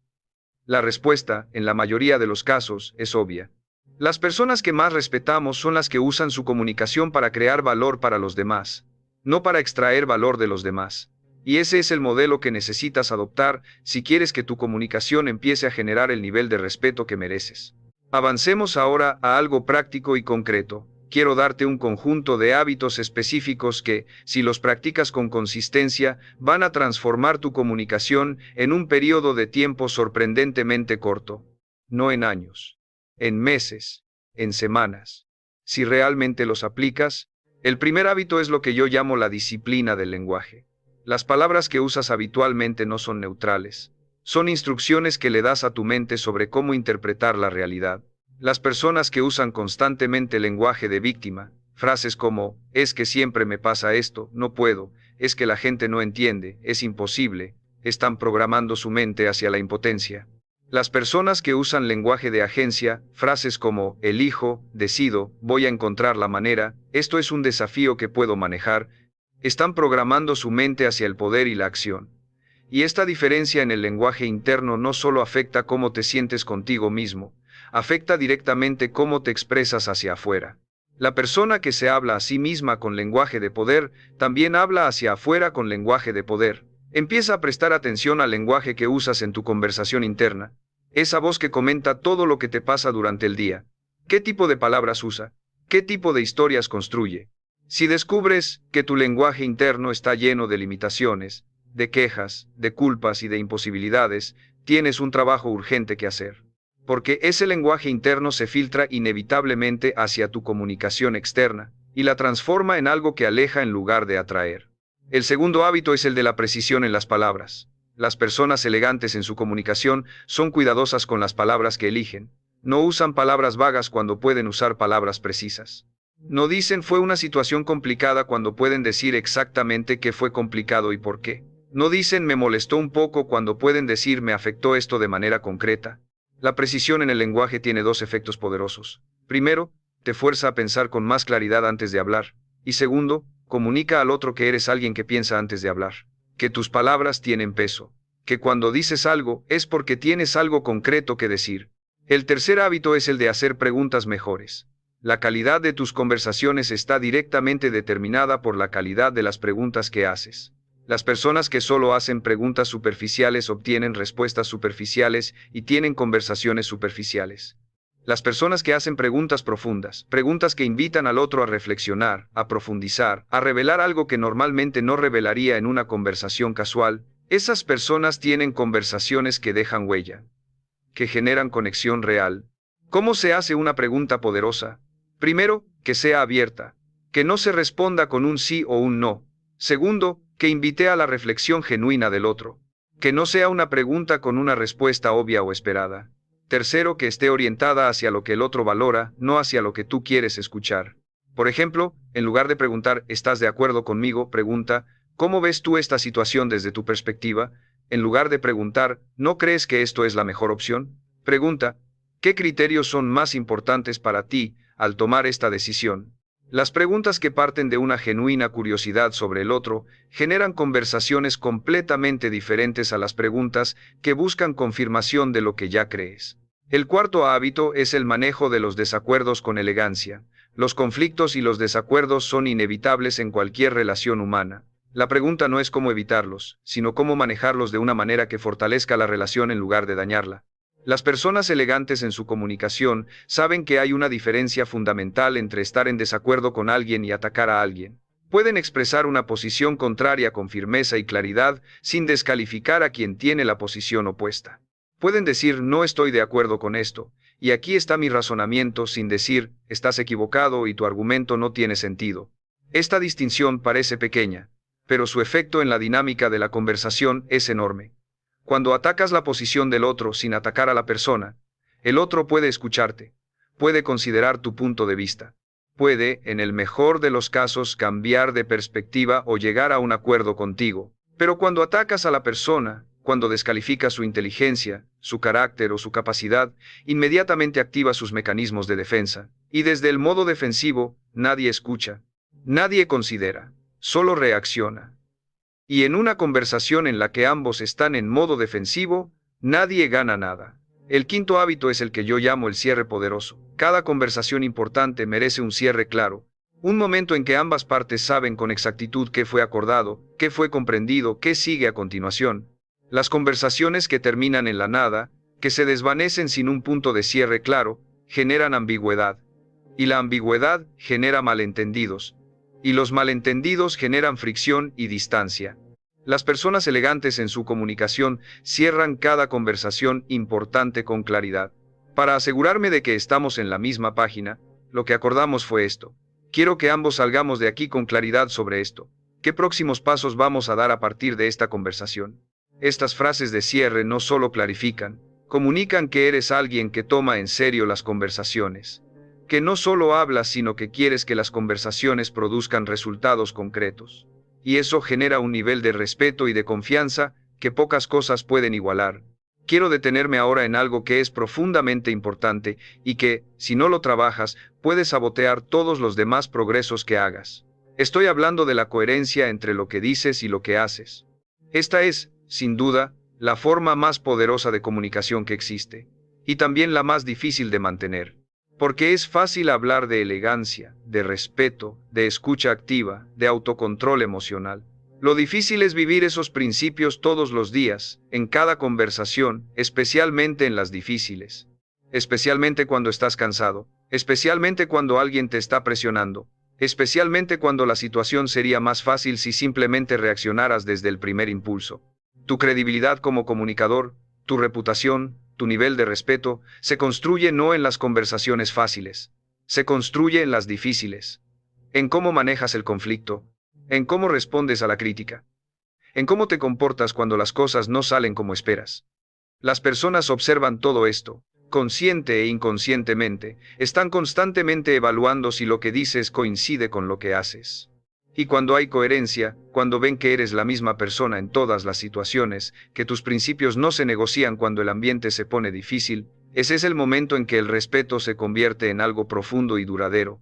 La respuesta, en la mayoría de los casos, es obvia. Las personas que más respetamos son las que usan su comunicación para crear valor para los demás, no para extraer valor de los demás. Y ese es el modelo que necesitas adoptar si quieres que tu comunicación empiece a generar el nivel de respeto que mereces. Avancemos ahora a algo práctico y concreto. Quiero darte un conjunto de hábitos específicos que, si los practicas con consistencia, van a transformar tu comunicación en un periodo de tiempo sorprendentemente corto. No en años, en meses, en semanas. Si realmente los aplicas, el primer hábito es lo que yo llamo la disciplina del lenguaje. Las palabras que usas habitualmente no son neutrales. Son instrucciones que le das a tu mente sobre cómo interpretar la realidad. Las personas que usan constantemente lenguaje de víctima, frases como, es que siempre me pasa esto, no puedo, es que la gente no entiende, es imposible, están programando su mente hacia la impotencia. Las personas que usan lenguaje de agencia, frases como, elijo, decido, voy a encontrar la manera, esto es un desafío que puedo manejar, están programando su mente hacia el poder y la acción. Y esta diferencia en el lenguaje interno no solo afecta cómo te sientes contigo mismo, afecta directamente cómo te expresas hacia afuera. La persona que se habla a sí misma con lenguaje de poder, también habla hacia afuera con lenguaje de poder. Empieza a prestar atención al lenguaje que usas en tu conversación interna. Esa voz que comenta todo lo que te pasa durante el día. ¿Qué tipo de palabras usa? ¿Qué tipo de historias construye? Si descubres que tu lenguaje interno está lleno de limitaciones, de quejas, de culpas y de imposibilidades, tienes un trabajo urgente que hacer. Porque ese lenguaje interno se filtra inevitablemente hacia tu comunicación externa, y la transforma en algo que aleja en lugar de atraer. El segundo hábito es el de la precisión en las palabras. Las personas elegantes en su comunicación son cuidadosas con las palabras que eligen. No usan palabras vagas cuando pueden usar palabras precisas. No dicen fue una situación complicada cuando pueden decir exactamente qué fue complicado y por qué. No dicen me molestó un poco cuando pueden decir me afectó esto de manera concreta. La precisión en el lenguaje tiene dos efectos poderosos. Primero, te fuerza a pensar con más claridad antes de hablar. Y segundo, comunica al otro que eres alguien que piensa antes de hablar. Que tus palabras tienen peso. Que cuando dices algo, es porque tienes algo concreto que decir. El tercer hábito es el de hacer preguntas mejores. La calidad de tus conversaciones está directamente determinada por la calidad de las preguntas que haces. Las personas que solo hacen preguntas superficiales obtienen respuestas superficiales y tienen conversaciones superficiales. Las personas que hacen preguntas profundas, preguntas que invitan al otro a reflexionar, a profundizar, a revelar algo que normalmente no revelaría en una conversación casual, esas personas tienen conversaciones que dejan huella, que generan conexión real. ¿Cómo se hace una pregunta poderosa? Primero, que sea abierta, que no se responda con un sí o un no. Segundo, que invite a la reflexión genuina del otro. Que no sea una pregunta con una respuesta obvia o esperada. Tercero, que esté orientada hacia lo que el otro valora, no hacia lo que tú quieres escuchar. Por ejemplo, en lugar de preguntar, ¿estás de acuerdo conmigo?, pregunta, ¿cómo ves tú esta situación desde tu perspectiva? En lugar de preguntar, ¿no crees que esto es la mejor opción?, pregunta, ¿qué criterios son más importantes para ti al tomar esta decisión? Las preguntas que parten de una genuina curiosidad sobre el otro generan conversaciones completamente diferentes a las preguntas que buscan confirmación de lo que ya crees. El cuarto hábito es el manejo de los desacuerdos con elegancia. Los conflictos y los desacuerdos son inevitables en cualquier relación humana. La pregunta no es cómo evitarlos, sino cómo manejarlos de una manera que fortalezca la relación en lugar de dañarla. Las personas elegantes en su comunicación saben que hay una diferencia fundamental entre estar en desacuerdo con alguien y atacar a alguien. Pueden expresar una posición contraria con firmeza y claridad sin descalificar a quien tiene la posición opuesta. Pueden decir no estoy de acuerdo con esto, y aquí está mi razonamiento, sin decir estás equivocado y tu argumento no tiene sentido. Esta distinción parece pequeña, pero su efecto en la dinámica de la conversación es enorme. Cuando atacas la posición del otro sin atacar a la persona, el otro puede escucharte, puede considerar tu punto de vista, puede, en el mejor de los casos, cambiar de perspectiva o llegar a un acuerdo contigo. Pero cuando atacas a la persona, cuando descalificas su inteligencia, su carácter o su capacidad, inmediatamente activa sus mecanismos de defensa, y desde el modo defensivo, nadie escucha, nadie considera, solo reacciona. Y en una conversación en la que ambos están en modo defensivo, nadie gana nada. El quinto hábito es el que yo llamo el cierre poderoso. Cada conversación importante merece un cierre claro, un momento en que ambas partes saben con exactitud qué fue acordado, qué fue comprendido, qué sigue a continuación. Las conversaciones que terminan en la nada, que se desvanecen sin un punto de cierre claro, generan ambigüedad. Y la ambigüedad genera malentendidos. Y los malentendidos generan fricción y distancia. Las personas elegantes en su comunicación cierran cada conversación importante con claridad. Para asegurarme de que estamos en la misma página, lo que acordamos fue esto. Quiero que ambos salgamos de aquí con claridad sobre esto. ¿Qué próximos pasos vamos a dar a partir de esta conversación? Estas frases de cierre no solo clarifican, comunican que eres alguien que toma en serio las conversaciones. Que no solo hablas, sino que quieres que las conversaciones produzcan resultados concretos. Y eso genera un nivel de respeto y de confianza que pocas cosas pueden igualar. Quiero detenerme ahora en algo que es profundamente importante y que, si no lo trabajas, puede sabotear todos los demás progresos que hagas. Estoy hablando de la coherencia entre lo que dices y lo que haces. Esta es, sin duda, la forma más poderosa de comunicación que existe, y también la más difícil de mantener. Porque es fácil hablar de elegancia, de respeto, de escucha activa, de autocontrol emocional. Lo difícil es vivir esos principios todos los días, en cada conversación, especialmente en las difíciles. Especialmente cuando estás cansado, especialmente cuando alguien te está presionando, especialmente cuando la situación sería más fácil si simplemente reaccionaras desde el primer impulso. Tu credibilidad como comunicador, tu reputación, tu nivel de respeto, se construye no en las conversaciones fáciles, se construye en las difíciles. En cómo manejas el conflicto, en cómo respondes a la crítica, en cómo te comportas cuando las cosas no salen como esperas. Las personas observan todo esto, consciente e inconscientemente, están constantemente evaluando si lo que dices coincide con lo que haces. Y cuando hay coherencia, cuando ven que eres la misma persona en todas las situaciones, que tus principios no se negocian cuando el ambiente se pone difícil, ese es el momento en que el respeto se convierte en algo profundo y duradero.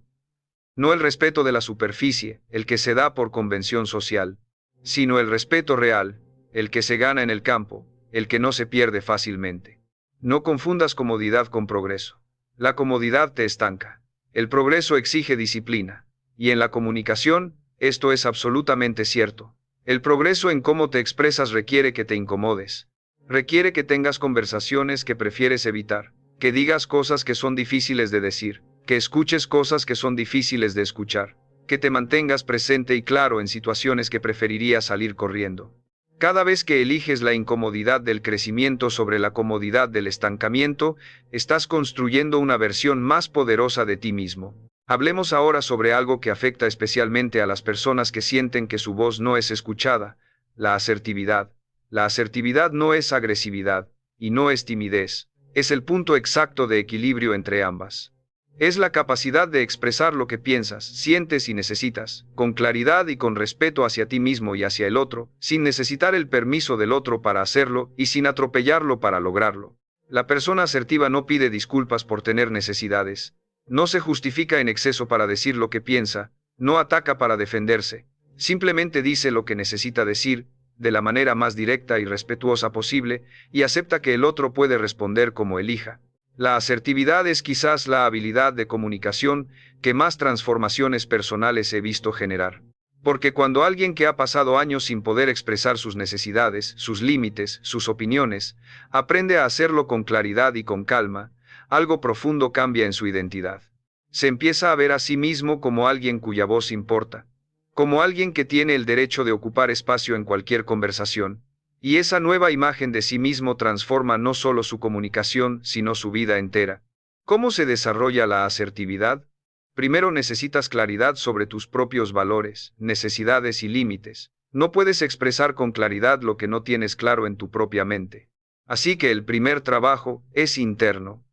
No el respeto de la superficie, el que se da por convención social, sino el respeto real, el que se gana en el campo, el que no se pierde fácilmente. No confundas comodidad con progreso. La comodidad te estanca. El progreso exige disciplina. Y en la comunicación, esto es absolutamente cierto. El progreso en cómo te expresas requiere que te incomodes. Requiere que tengas conversaciones que prefieres evitar, que digas cosas que son difíciles de decir, que escuches cosas que son difíciles de escuchar, que te mantengas presente y claro en situaciones que preferirías salir corriendo. Cada vez que eliges la incomodidad del crecimiento sobre la comodidad del estancamiento, estás construyendo una versión más poderosa de ti mismo. Hablemos ahora sobre algo que afecta especialmente a las personas que sienten que su voz no es escuchada, la asertividad. La asertividad no es agresividad, y no es timidez. es el punto exacto de equilibrio entre ambas. Es la capacidad de expresar lo que piensas, sientes y necesitas, con claridad y con respeto hacia ti mismo y hacia el otro, sin necesitar el permiso del otro para hacerlo y sin atropellarlo para lograrlo. La persona asertiva no pide disculpas por tener necesidades, no se justifica en exceso para decir lo que piensa, no ataca para defenderse, simplemente dice lo que necesita decir, de la manera más directa y respetuosa posible, y acepta que el otro puede responder como elija. La asertividad es quizás la habilidad de comunicación que más transformaciones personales he visto generar. Porque cuando alguien que ha pasado años sin poder expresar sus necesidades, sus límites, sus opiniones, aprende a hacerlo con claridad y con calma, algo profundo cambia en su identidad. Se empieza a ver a sí mismo como alguien cuya voz importa, como alguien que tiene el derecho de ocupar espacio en cualquier conversación, y esa nueva imagen de sí mismo transforma no solo su comunicación, sino su vida entera. ¿Cómo se desarrolla la asertividad? Primero necesitas claridad sobre tus propios valores, necesidades y límites. No puedes expresar con claridad lo que no tienes claro en tu propia mente. Así que el primer trabajo es interno.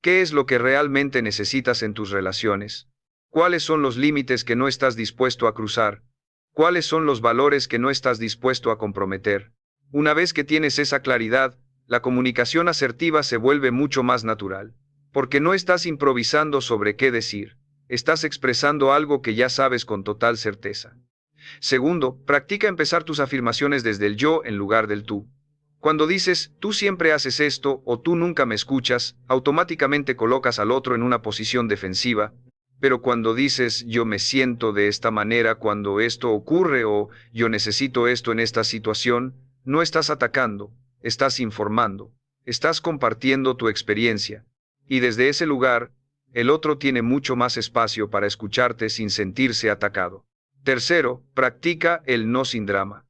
¿Qué es lo que realmente necesitas en tus relaciones? ¿Cuáles son los límites que no estás dispuesto a cruzar? ¿Cuáles son los valores que no estás dispuesto a comprometer? Una vez que tienes esa claridad, la comunicación asertiva se vuelve mucho más natural, porque no estás improvisando sobre qué decir, estás expresando algo que ya sabes con total certeza. Segundo, practica empezar tus afirmaciones desde el yo en lugar del tú. Cuando dices, tú siempre haces esto o tú nunca me escuchas, automáticamente colocas al otro en una posición defensiva, pero cuando dices, yo me siento de esta manera cuando esto ocurre o yo necesito esto en esta situación, no estás atacando, estás informando, estás compartiendo tu experiencia, y desde ese lugar, el otro tiene mucho más espacio para escucharte sin sentirse atacado. Tercero, practica el no sin drama.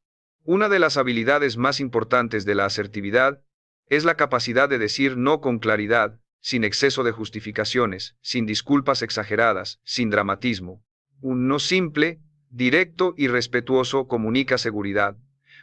Una de las habilidades más importantes de la asertividad es la capacidad de decir no con claridad, sin exceso de justificaciones, sin disculpas exageradas, sin dramatismo. Un no simple, directo y respetuoso comunica seguridad.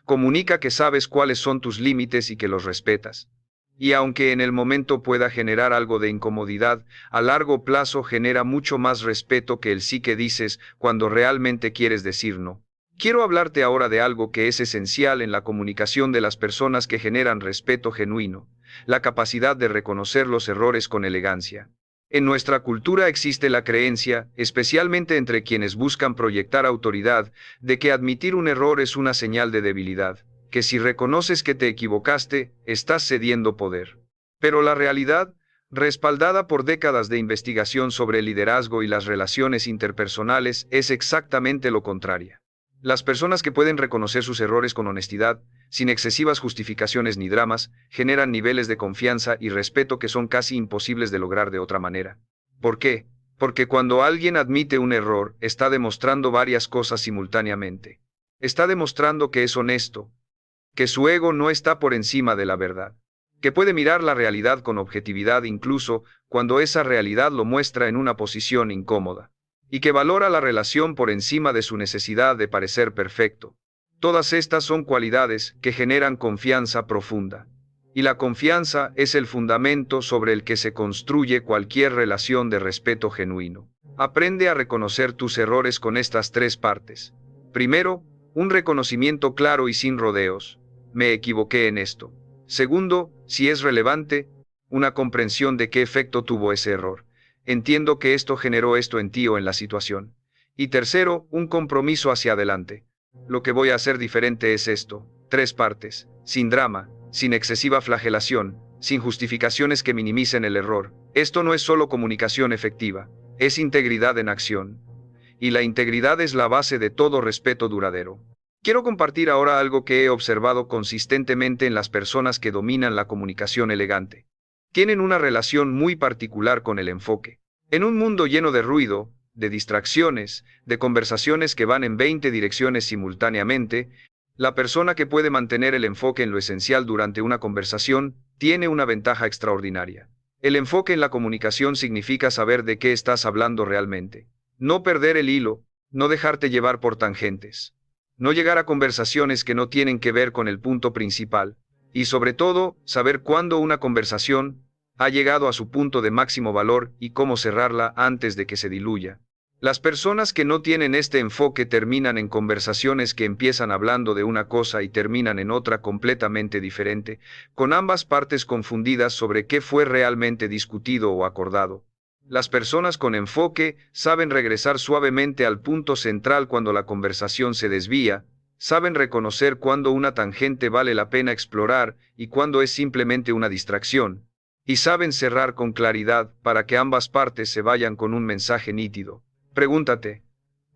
Comunica que sabes cuáles son tus límites y que los respetas. Y aunque en el momento pueda generar algo de incomodidad, a largo plazo genera mucho más respeto que el sí que dices cuando realmente quieres decir no. Quiero hablarte ahora de algo que es esencial en la comunicación de las personas que generan respeto genuino, la capacidad de reconocer los errores con elegancia. En nuestra cultura existe la creencia, especialmente entre quienes buscan proyectar autoridad, de que admitir un error es una señal de debilidad, que si reconoces que te equivocaste, estás cediendo poder. Pero la realidad, respaldada por décadas de investigación sobre el liderazgo y las relaciones interpersonales, es exactamente lo contrario. Las personas que pueden reconocer sus errores con honestidad, sin excesivas justificaciones ni dramas, generan niveles de confianza y respeto que son casi imposibles de lograr de otra manera. ¿Por qué? Porque cuando alguien admite un error, está demostrando varias cosas simultáneamente. Está demostrando que es honesto, que su ego no está por encima de la verdad, que puede mirar la realidad con objetividad incluso cuando esa realidad lo muestra en una posición incómoda, y que valora la relación por encima de su necesidad de parecer perfecto. Todas estas son cualidades que generan confianza profunda. Y la confianza es el fundamento sobre el que se construye cualquier relación de respeto genuino. Aprende a reconocer tus errores con estas tres partes. Primero, un reconocimiento claro y sin rodeos. Me equivoqué en esto. Segundo, si es relevante, una comprensión de qué efecto tuvo ese error. Entiendo que esto generó esto en ti o en la situación. Y tercero, un compromiso hacia adelante. Lo que voy a hacer diferente es esto. Tres partes. Sin drama, sin excesiva flagelación, sin justificaciones que minimicen el error. Esto no es solo comunicación efectiva, es integridad en acción. Y la integridad es la base de todo respeto duradero. Quiero compartir ahora algo que he observado consistentemente en las personas que dominan la comunicación elegante. Tienen una relación muy particular con el enfoque. En un mundo lleno de ruido, de distracciones, de conversaciones que van en 20 direcciones simultáneamente, la persona que puede mantener el enfoque en lo esencial durante una conversación tiene una ventaja extraordinaria. El enfoque en la comunicación significa saber de qué estás hablando realmente. No perder el hilo, no dejarte llevar por tangentes. No llegar a conversaciones que no tienen que ver con el punto principal. Y sobre todo, saber cuándo una conversación Ha llegado a su punto de máximo valor y cómo cerrarla antes de que se diluya. Las personas que no tienen este enfoque terminan en conversaciones que empiezan hablando de una cosa y terminan en otra completamente diferente, con ambas partes confundidas sobre qué fue realmente discutido o acordado. Las personas con enfoque saben regresar suavemente al punto central cuando la conversación se desvía, saben reconocer cuándo una tangente vale la pena explorar y cuándo es simplemente una distracción, y saben cerrar con claridad para que ambas partes se vayan con un mensaje nítido. Pregúntate,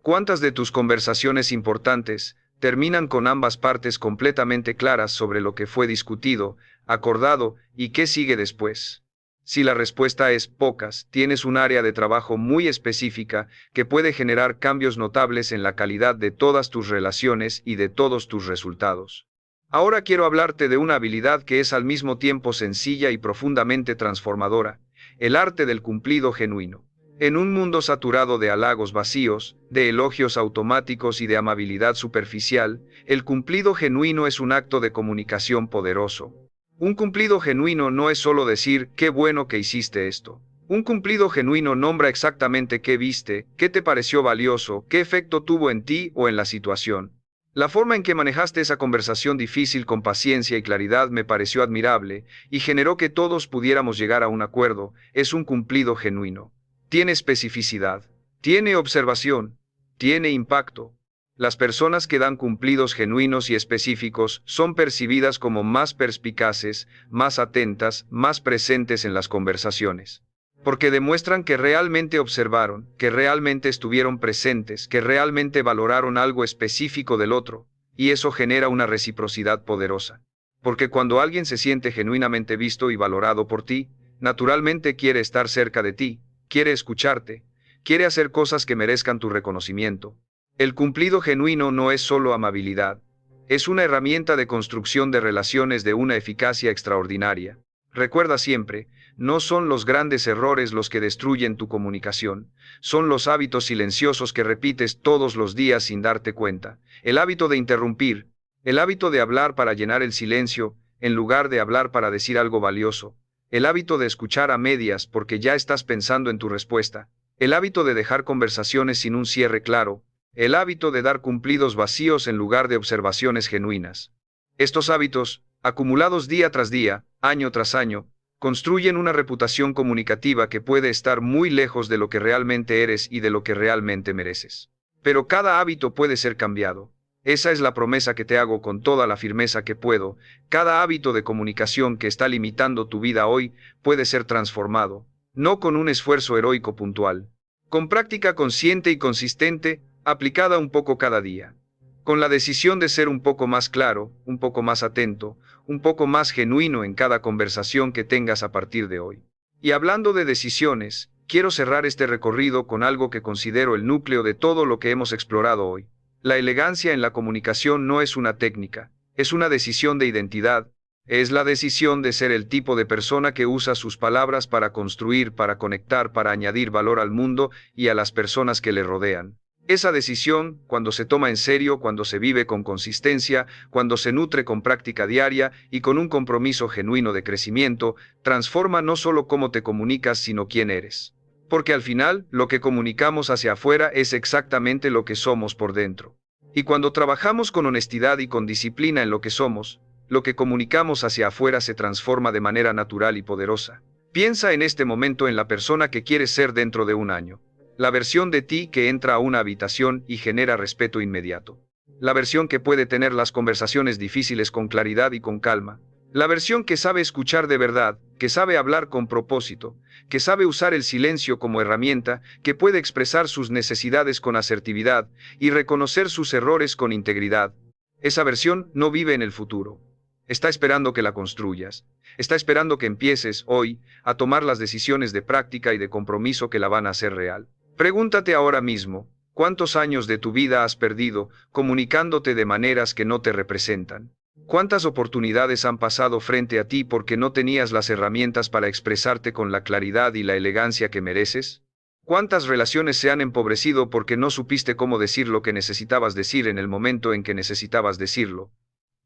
¿cuántas de tus conversaciones importantes terminan con ambas partes completamente claras sobre lo que fue discutido, acordado y qué sigue después? Si la respuesta es pocas, tienes un área de trabajo muy específica que puede generar cambios notables en la calidad de todas tus relaciones y de todos tus resultados. Ahora quiero hablarte de una habilidad que es al mismo tiempo sencilla y profundamente transformadora, el arte del cumplido genuino. En un mundo saturado de halagos vacíos, de elogios automáticos y de amabilidad superficial, el cumplido genuino es un acto de comunicación poderoso. Un cumplido genuino no es solo decir, qué bueno que hiciste esto. Un cumplido genuino nombra exactamente qué viste, qué te pareció valioso, qué efecto tuvo en ti o en la situación. La forma en que manejaste esa conversación difícil con paciencia y claridad me pareció admirable y generó que todos pudiéramos llegar a un acuerdo. Es un cumplido genuino. Tiene especificidad, tiene observación, tiene impacto. Las personas que dan cumplidos genuinos y específicos son percibidas como más perspicaces, más atentas, más presentes en las conversaciones. Porque demuestran que realmente observaron, que realmente estuvieron presentes, que realmente valoraron algo específico del otro, y eso genera una reciprocidad poderosa. Porque cuando alguien se siente genuinamente visto y valorado por ti, naturalmente quiere estar cerca de ti, quiere escucharte, quiere hacer cosas que merezcan tu reconocimiento. El cumplido genuino no es solo amabilidad, es una herramienta de construcción de relaciones de una eficacia extraordinaria. Recuerda siempre, no son los grandes errores los que destruyen tu comunicación, son los hábitos silenciosos que repites todos los días sin darte cuenta. El hábito de interrumpir, el hábito de hablar para llenar el silencio, en lugar de hablar para decir algo valioso, el hábito de escuchar a medias porque ya estás pensando en tu respuesta, el hábito de dejar conversaciones sin un cierre claro, el hábito de dar cumplidos vacíos en lugar de observaciones genuinas. Estos hábitos, acumulados día tras día, año tras año, construyen una reputación comunicativa que puede estar muy lejos de lo que realmente eres y de lo que realmente mereces. Pero cada hábito puede ser cambiado. Esa es la promesa que te hago con toda la firmeza que puedo. Cada hábito de comunicación que está limitando tu vida hoy puede ser transformado, no con un esfuerzo heroico puntual, con práctica consciente y consistente, aplicada un poco cada día. Con la decisión de ser un poco más claro, un poco más atento, un poco más genuino en cada conversación que tengas a partir de hoy. Y hablando de decisiones, quiero cerrar este recorrido con algo que considero el núcleo de todo lo que hemos explorado hoy. La elegancia en la comunicación no es una técnica, es una decisión de identidad. Es la decisión de ser el tipo de persona que usa sus palabras para construir, para conectar, para añadir valor al mundo y a las personas que le rodean. Esa decisión, cuando se toma en serio, cuando se vive con consistencia, cuando se nutre con práctica diaria y con un compromiso genuino de crecimiento, transforma no solo cómo te comunicas, sino quién eres. Porque al final, lo que comunicamos hacia afuera es exactamente lo que somos por dentro. Y cuando trabajamos con honestidad y con disciplina en lo que somos, lo que comunicamos hacia afuera se transforma de manera natural y poderosa. Piensa en este momento en la persona que quieres ser dentro de un año. La versión de ti que entra a una habitación y genera respeto inmediato. La versión que puede tener las conversaciones difíciles con claridad y con calma. La versión que sabe escuchar de verdad, que sabe hablar con propósito, que sabe usar el silencio como herramienta, que puede expresar sus necesidades con asertividad y reconocer sus errores con integridad. Esa versión no vive en el futuro. Está esperando que la construyas. Está esperando que empieces, hoy, a tomar las decisiones de práctica y de compromiso que la van a hacer real. Pregúntate ahora mismo, ¿cuántos años de tu vida has perdido comunicándote de maneras que no te representan? ¿Cuántas oportunidades han pasado frente a ti porque no tenías las herramientas para expresarte con la claridad y la elegancia que mereces? ¿Cuántas relaciones se han empobrecido porque no supiste cómo decir lo que necesitabas decir en el momento en que necesitabas decirlo?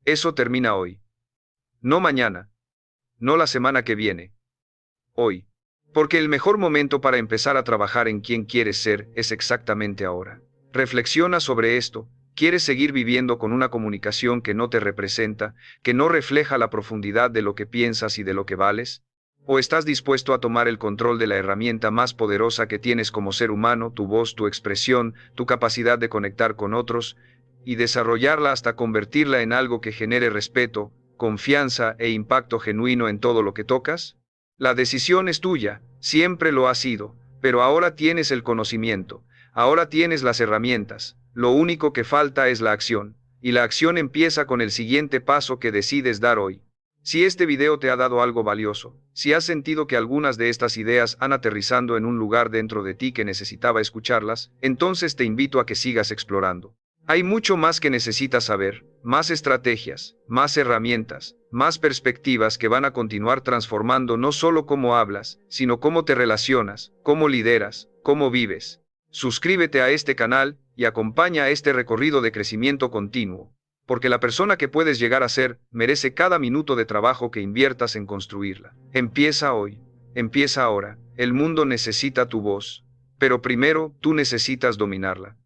Eso termina hoy. No mañana. No la semana que viene. hoy. Porque el mejor momento para empezar a trabajar en quien quieres ser es exactamente ahora. Reflexiona sobre esto. ¿Quieres seguir viviendo con una comunicación que no te representa, que no refleja la profundidad de lo que piensas y de lo que vales? ¿O estás dispuesto a tomar el control de la herramienta más poderosa que tienes como ser humano, tu voz, tu expresión, tu capacidad de conectar con otros, y desarrollarla hasta convertirla en algo que genere respeto, confianza e impacto genuino en todo lo que tocas? La decisión es tuya, siempre lo ha sido, pero ahora tienes el conocimiento, ahora tienes las herramientas, lo único que falta es la acción, y la acción empieza con el siguiente paso que decides dar hoy. Si este video te ha dado algo valioso, si has sentido que algunas de estas ideas han aterrizado en un lugar dentro de ti que necesitaba escucharlas, entonces te invito a que sigas explorando. Hay mucho más que necesitas saber, más estrategias, más herramientas, más perspectivas que van a continuar transformando no solo cómo hablas, sino cómo te relacionas, cómo lideras, cómo vives. Suscríbete a este canal y acompaña a este recorrido de crecimiento continuo, porque la persona que puedes llegar a ser merece cada minuto de trabajo que inviertas en construirla. Empieza hoy, empieza ahora, el mundo necesita tu voz, pero primero tú necesitas dominarla.